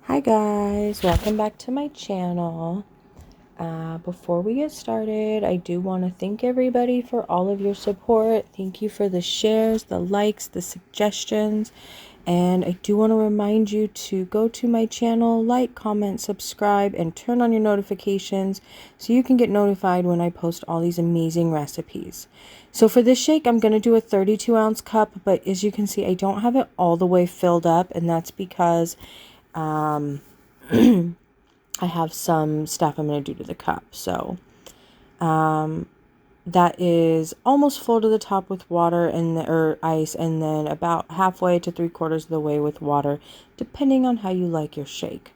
Hi guys, welcome back to my channel. Before we get started, I do want to thank everybody for all of your support. Thank you for the shares, the likes, the suggestions, and I do want to remind you to go to my channel, like, comment, subscribe, and turn on your notifications so you can get notified when I post all these amazing recipes. So for this shake, I'm going to do a 32-ounce cup, but as you can see, I don't have it all the way filled up, and that's because I have some stuff I'm going to do to the cup. So that is almost full to the top with water or ice, and then about halfway to 3/4 of the way with water, depending on how you like your shake.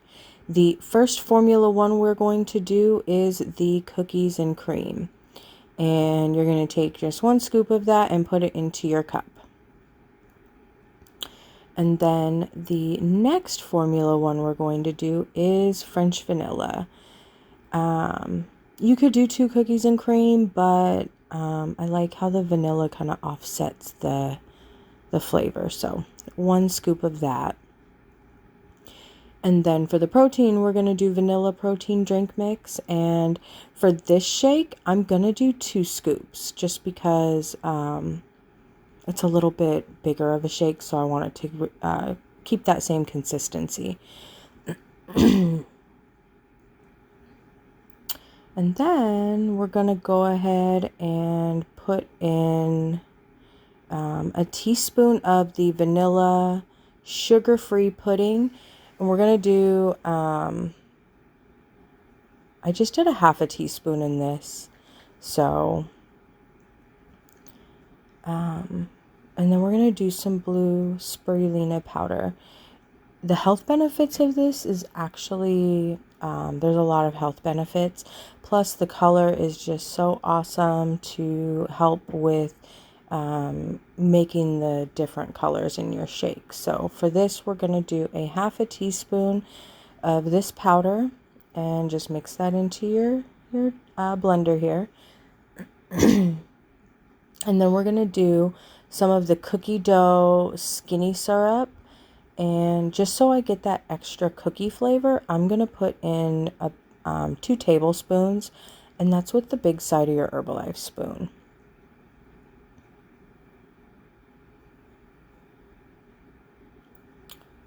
The first Formula 1 we're going to do is the cookies and cream. And you're going to take just 1 scoop of that and put it into your cup. And then the next Formula 1 we're going to do is French vanilla. You could do 2 cookies and cream, but I like how the vanilla kind of offsets the flavor. So 1 scoop of that. And then for the protein, we're going to do vanilla protein drink mix. And for this shake, I'm going to do 2 scoops just because it's a little bit bigger of a shake, so I want it to keep that same consistency. And then we're going to go ahead and put in a teaspoon of the vanilla sugar-free pudding. And we're going to do, I just did a 1/2 teaspoon in this. So, and then we're going to do some blue spirulina powder. The health benefits of this is actually, there's a lot of health benefits. Plus the color is just so awesome to help with making the different colors in your shake. So for this, we're going to do a 1/2 teaspoon of this powder and just mix that into your blender here. And then we're going to do some of the cookie dough skinny syrup. And just so I get that extra cookie flavor, I'm going to put in 2 tablespoons. And that's with the big side of your Herbalife spoon.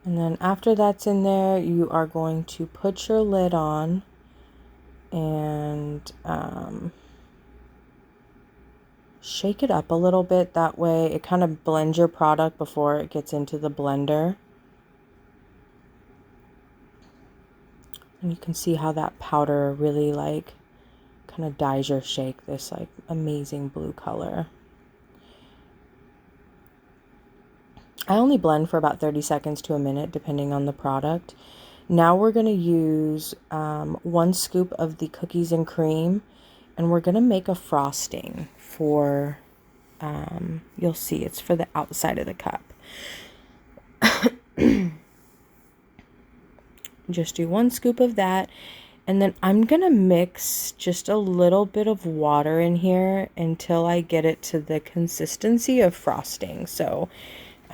And then after that's in there, you are going to put your lid on and shake it up a little bit. That way it kind of blends your product before it gets into the blender. And you can see how that powder really like kind of dyes your shake this like amazing blue color. I only blend for about 30 seconds to a minute depending on the product. Now we're going to use 1 scoop of the cookies and cream, and we're going to make a frosting for, you'll see it's for the outside of the cup. Just do 1 scoop of that. And then I'm going to mix just a little bit of water in here until I get it to the consistency of frosting. So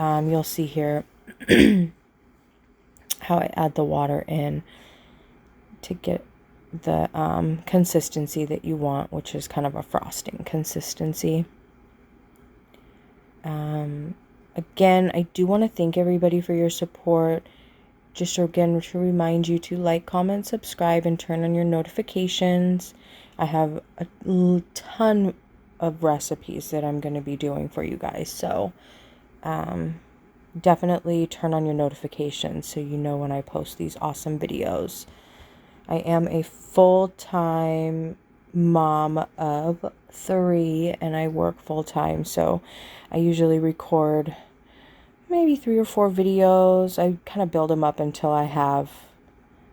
you'll see here how I add the water in to get the consistency that you want, which is kind of a frosting consistency. Again, I do want to thank everybody for your support. Just again to remind you to like, comment, subscribe, and turn on your notifications. I have a ton of recipes that I'm going to be doing for you guys. So definitely turn on your notifications so you know when I post these awesome videos. I am a full-time mom of 3 and I work full-time, so I usually record maybe 3 or 4 videos. I kind of build them up until I have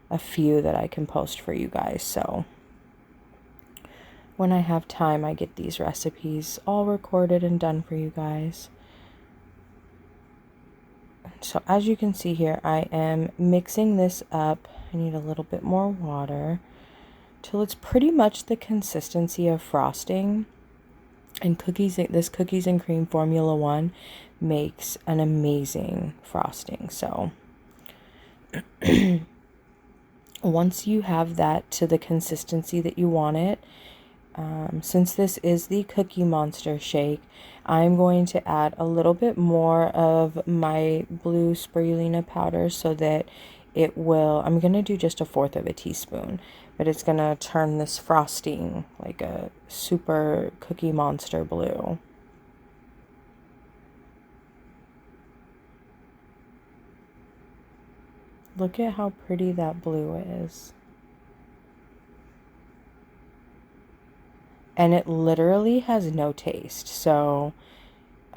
a few that I can post for you guys. So when I have time, I get these recipes all recorded and done for you guys. So as you can see here, I am mixing this up. I need a little bit more water till it's pretty much the consistency of frosting. And this cookies and cream Formula 1 makes an amazing frosting. So once you have that to the consistency that you want it, since this is the Cookie Monster shake, I'm going to add a little bit more of my blue spirulina powder so that it will, I'm going to do just 1/4 of a teaspoon, but it's going to turn this frosting like a super Cookie Monster blue. Look at how pretty that blue is. And it literally has no taste. So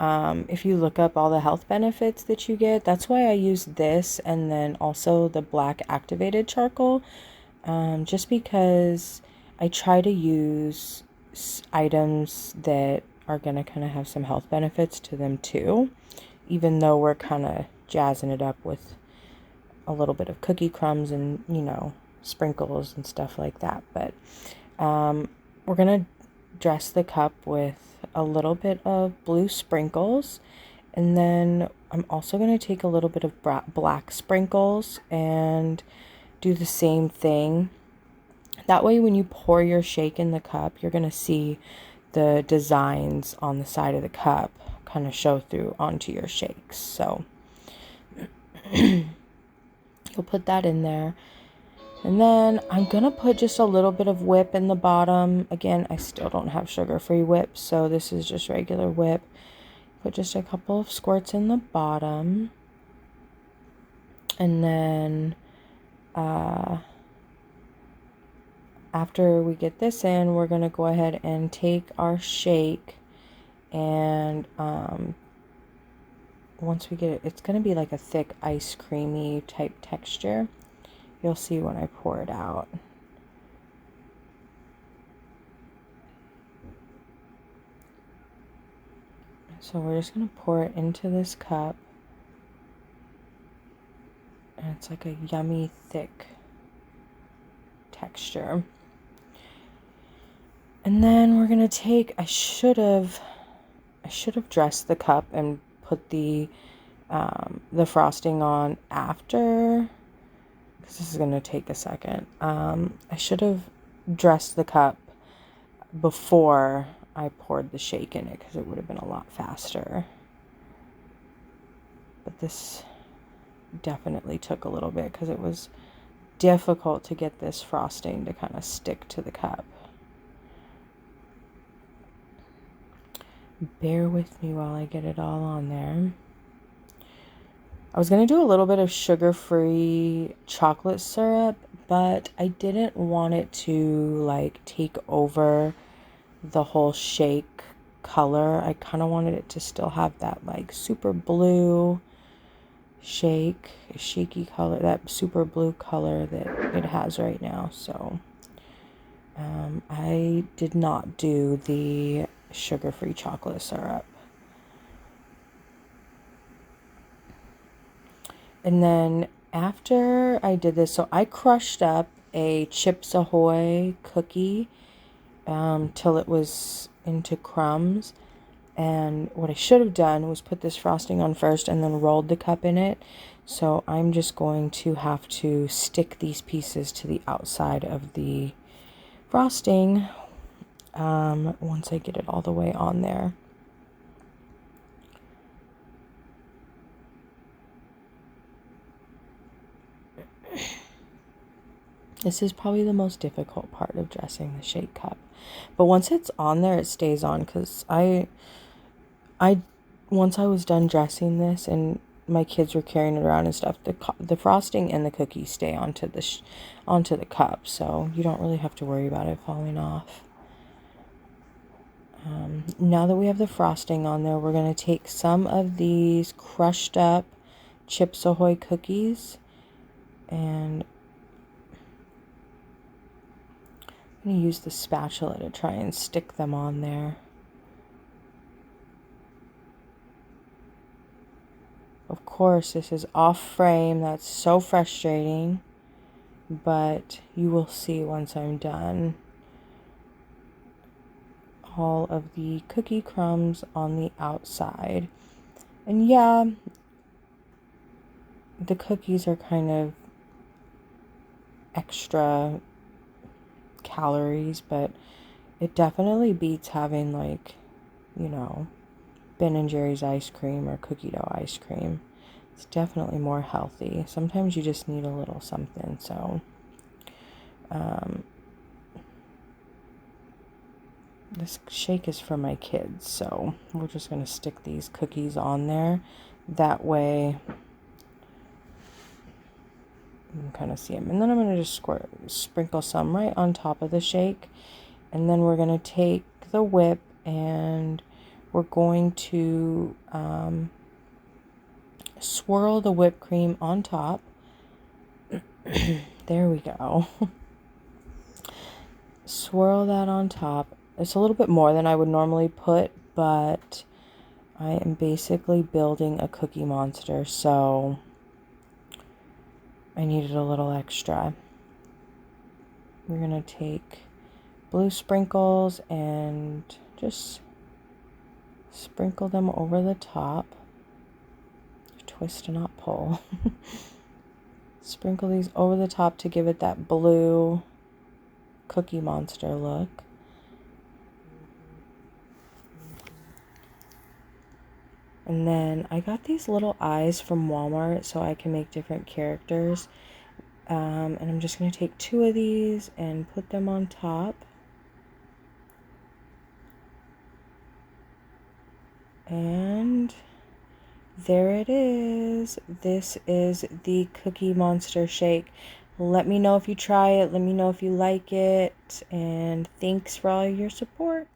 if you look up all the health benefits that you get, that's why I use this and then also the black activated charcoal, just because I try to use items that are going to kind of have some health benefits to them too, even though we're kind of jazzing it up with a little bit of cookie crumbs and, you know, sprinkles and stuff like that. But we're going to dress the cup with a little bit of blue sprinkles, and then I'm also going to take a little bit of black sprinkles and do the same thing. That way when you pour your shake in the cup, you're going to see the designs on the side of the cup kind of show through onto your shakes. So you'll put that in there. And then I'm going to put just a little bit of whip in the bottom. Again, I still don't have sugar-free whip, so this is just regular whip. Put just a couple of squirts in the bottom. And then after we get this in, we're going to go ahead and take our shake. And once we get it, it's going to be like a thick ice creamy type texture. You'll see when I pour it out. So we're just going to pour it into this cup. And it's like a yummy, thick texture. And then we're going to take, I should have dressed the cup and put the frosting on after. This is going to take a second. I should have dressed the cup before I poured the shake in it, because it would have been a lot faster. But this definitely took a little bit because it was difficult to get this frosting to kind of stick to the cup. Bear with me while I get it all on there. I was going to do a little bit of sugar-free chocolate syrup, but I didn't want it to like take over the whole shake color. I kind of wanted it to still have that like super blue shaky color, that super blue color that it has right now. So I did not do the sugar-free chocolate syrup. And then after I did this, so I crushed up a Chips Ahoy cookie till it was into crumbs. And what I should have done was put this frosting on first and then rolled the cup in it. So I'm just going to have to stick these pieces to the outside of the frosting once I get it all the way on there. This is probably the most difficult part of dressing the shake cup. But once it's on there, it stays on, because once I was done dressing this and my kids were carrying it around and stuff, the frosting and the cookies stay onto the cup, so you don't really have to worry about it falling off. Now that we have the frosting on there, we're going to take some of these crushed up Chips Ahoy cookies, and I'm going to use the spatula to try and stick them on there. Of course, this is off frame. That's so frustrating, but you will see once I'm done. All of the cookie crumbs on the outside. And yeah, the cookies are kind of extra calories, but it definitely beats having like, you know, Ben & Jerry's ice cream or cookie dough ice cream. It's definitely more healthy. Sometimes you just need a little something. So this shake is for my kids, so we're just going to stick these cookies on there. That way you can kind of see them. And then I'm going to just sprinkle some right on top of the shake. And then we're going to take the whip and we're going to swirl the whipped cream on top. There we go. Swirl that on top. It's a little bit more than I would normally put, but I am basically building a cookie monster, so I needed a little extra. We're going to take blue sprinkles and just sprinkle them over the top. Twist and not pull. Sprinkle these over the top to give it that blue cookie monster look. And then I got these little eyes from Walmart so I can make different characters. And I'm just going to take 2 of these and put them on top. And there it is. This is the Cookie Monster Shake. Let me know if you try it. Let me know if you like it. And thanks for all your support.